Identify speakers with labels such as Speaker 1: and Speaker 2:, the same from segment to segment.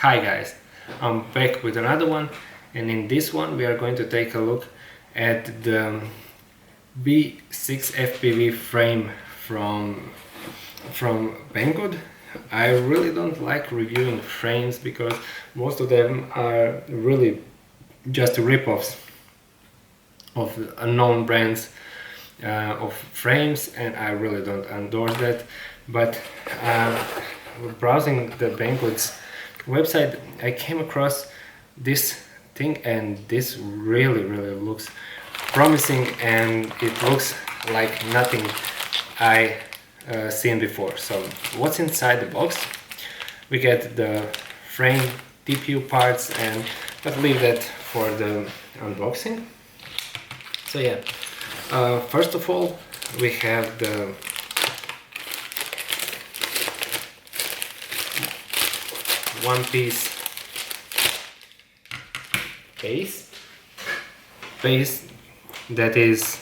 Speaker 1: Hi guys, I'm back with another one, and in this one we are going to take a look at the B6FPV frame from Banggood. I really don't like reviewing frames because most of them are really just rip-offs of unknown brands of frames, and I really don't endorse that. But browsing the Banggood's website, I came across this thing, and this really looks promising, and it looks like nothing I seen before. So what's inside the box? We get the frame, TPU parts, and let's leave that for the unboxing. So yeah, first of all we have the one-piece base that is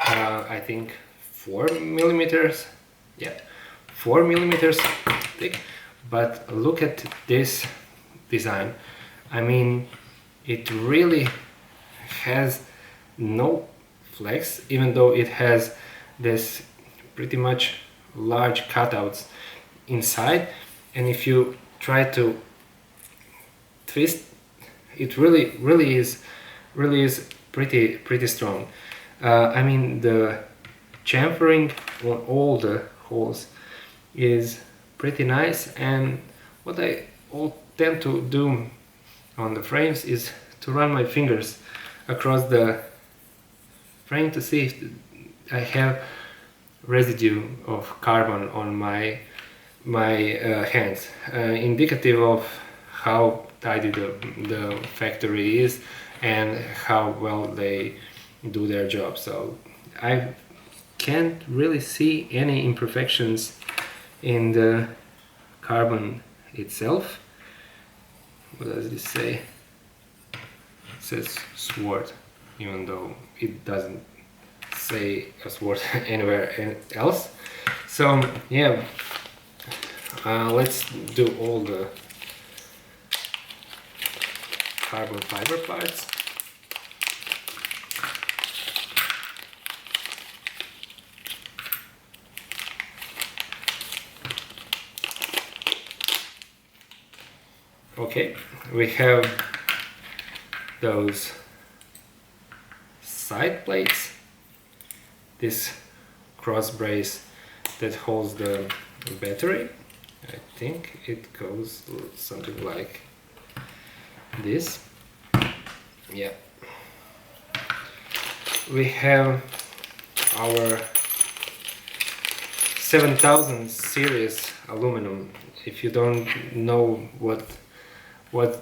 Speaker 1: I think 4 millimeters, yeah, 4 millimeters thick. But look at this design. I mean, it really has no flex, even though it has this pretty much large cutouts inside, and if you try to twist, it really is pretty strong. I mean, the chamfering on all the holes is pretty nice, and what I tend to do on the frames is to run my fingers across the frame to see if I have residue of carbon on my hands, indicative of how tidy the factory is and how well they do their job. So I can't really see any imperfections in the carbon itself. What does this say? It says sword, even though it doesn't say a sword anywhere else. So yeah, let's do all the carbon fiber parts. Okay, we have those side plates, this cross brace that holds the battery. I think it goes something like this. Yeah. We have our 7000 series aluminum. If you don't know what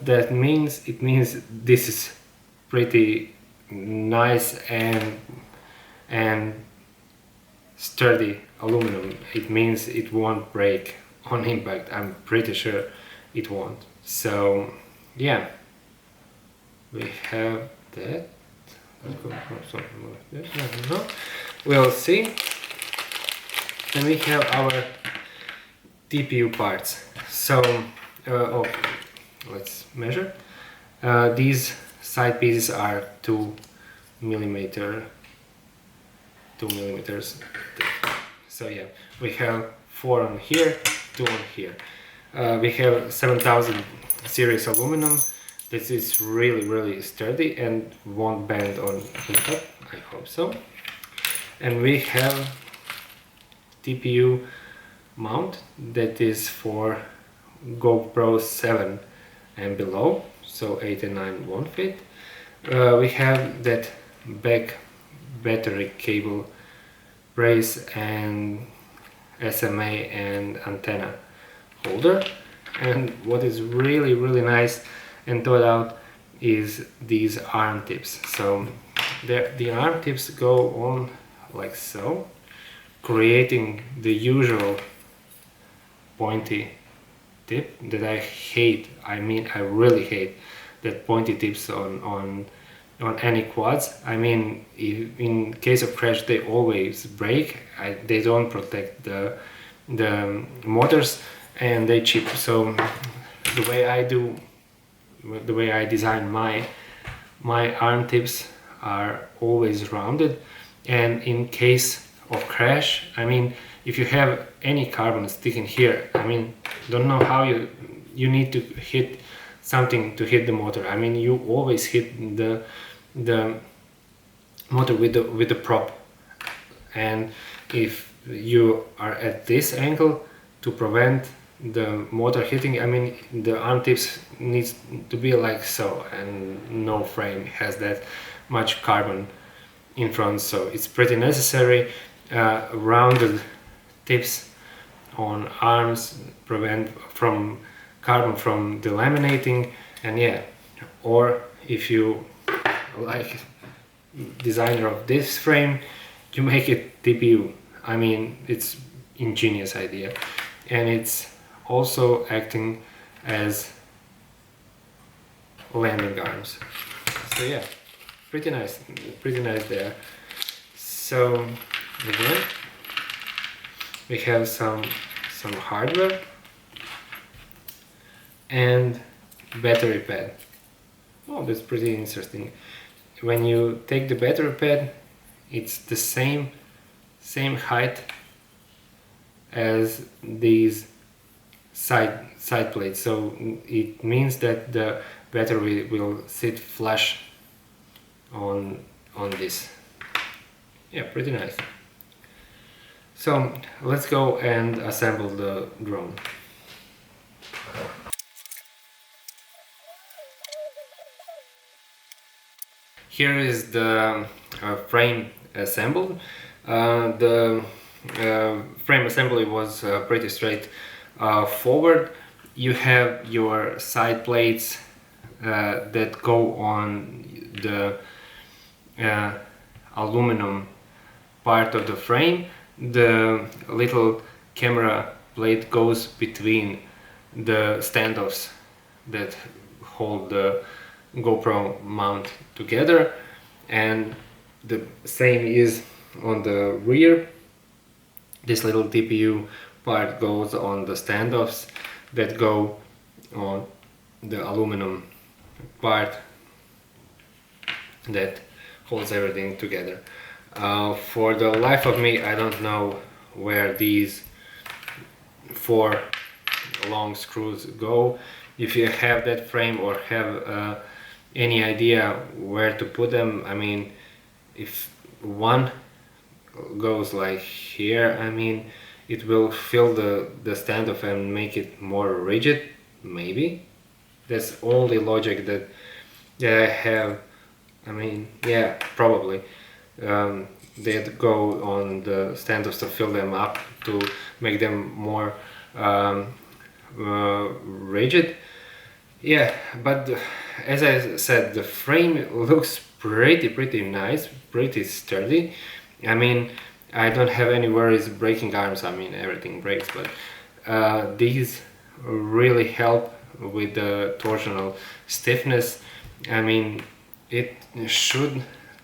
Speaker 1: that means, it means this is pretty nice and sturdy aluminum. It means it won't break on impact. I'm pretty sure it won't. So yeah, we have that. We'll see. And we have our TPU parts. So let's measure. These side pieces are 2 millimeters thick. So yeah, we have 4 on here, 2 on here. We have 7000 series aluminum. This is really sturdy and won't bend on impact. I hope so. And we have TPU mount that is for GoPro 7 and below, so 8 and 9 won't fit. We have that back battery cable brace and SMA and antenna holder. And what is really nice and thought out is these arm tips. So the arm tips go on like so, creating the usual pointy tip that I hate. I mean, I really hate that pointy tips on any quads. I mean, in case of crash they always break. They don't protect the motors, and they chip. So the way I design my arm tips are always rounded, and in case of crash, I mean, if you have any carbon sticking here, I mean, don't know how you need to hit something to hit the motor. I mean, you always hit the motor with the prop, and if you are at this angle to prevent the motor hitting, I mean, the arm tips needs to be like so, and no frame has that much carbon in front, so it's pretty necessary. Rounded tips on arms prevent from carbon from delaminating, and yeah, or if you like designer of this frame, you make it TPU. I mean, it's ingenious idea, and it's also acting as landing arms. So yeah, pretty nice there. So again, we have some hardware and battery pad. Oh, that's pretty interesting. When you take the battery pad, it's the same height as these side plates, so it means that the battery will sit flush on this. Yeah, pretty nice. So let's go and assemble the drone. Here is the frame assembled. The frame assembly was pretty straight forward. You have your side plates that go on the aluminum part of the frame. The little camera plate goes between the standoffs that hold the GoPro mount together, and the same is on the rear. This little TPU part goes on the standoffs that go on the aluminum part that holds everything together. For the life of me, I don't know where these 4 long screws go. If you have that frame or have any idea where to put them, I mean, if one goes like here, I mean, it will fill the standoff and make it more rigid, maybe. That's only logic that I have. I mean, yeah, probably. They'd go on the standoffs to fill them up to make them more rigid. Yeah, but as I said, the frame looks pretty nice, pretty sturdy. I mean, I don't have any worries breaking arms. I mean, everything breaks, but these really help with the torsional stiffness. I mean, it should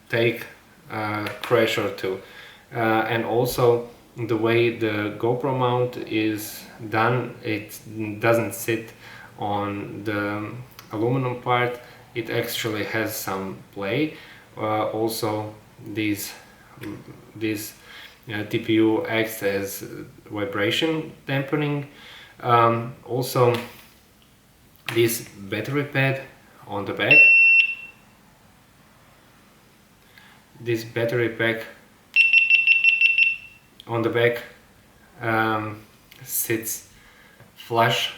Speaker 1: take a crash or two, and also the way the GoPro mount is done, it doesn't sit on the aluminum part. It actually has some play. Also, this TPU acts as vibration dampening. Also, this battery pad on the back. This battery pack on the back sits flush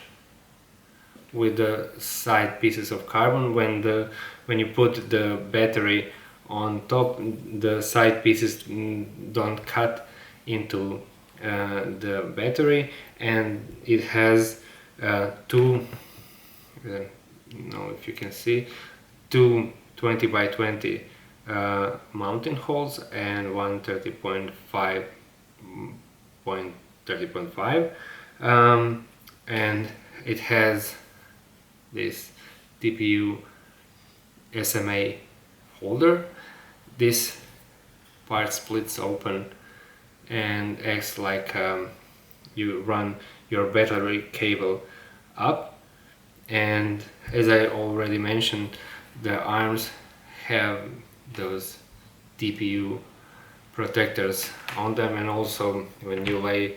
Speaker 1: with the side pieces of carbon. When you put the battery on top, the side pieces don't cut into the battery, and it has two, if you can see, two 20 by 20 mounting holes and one 30.5, and it has this TPU SMA holder. This part splits open and acts like you run your battery cable up, and as I already mentioned, the arms have those TPU protectors on them, and also when you lay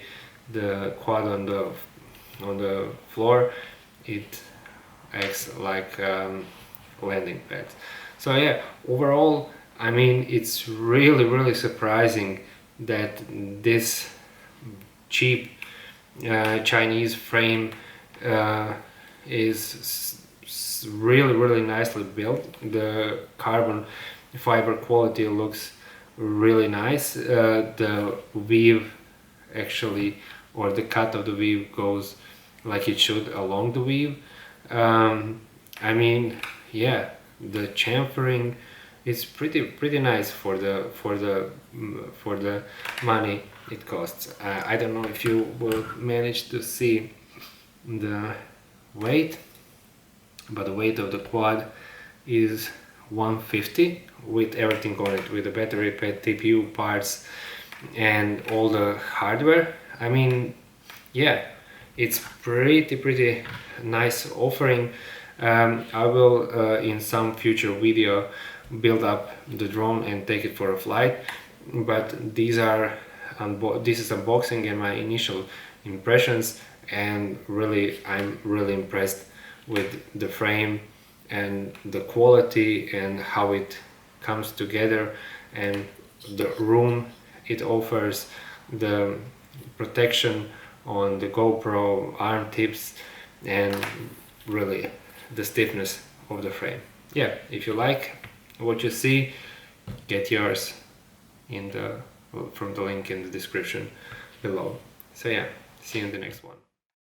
Speaker 1: the quad on the floor, it acts like landing pad. So yeah, overall, I mean, it's really surprising that this cheap Chinese frame is really nicely built. The carbon fiber quality looks really nice. The weave actually, or the cut of the weave, goes like it should along the weave. I mean, yeah, the chamfering is pretty nice for the money it costs. I don't know if you will manage to see the weight, but the weight of the quad is 150 with everything on it, with the battery pack, TPU parts, and all the hardware. I mean, yeah, it's pretty nice offering. I will in some future video build up the drone and take it for a flight, but this is unboxing and my initial impressions, and really I'm really impressed with the frame and the quality and how it comes together, and the room it offers, the protection on the GoPro arm tips, and really the stiffness of the frame. Yeah, if you like what you see, get yours from the link in the description below. So yeah, see you in the next one.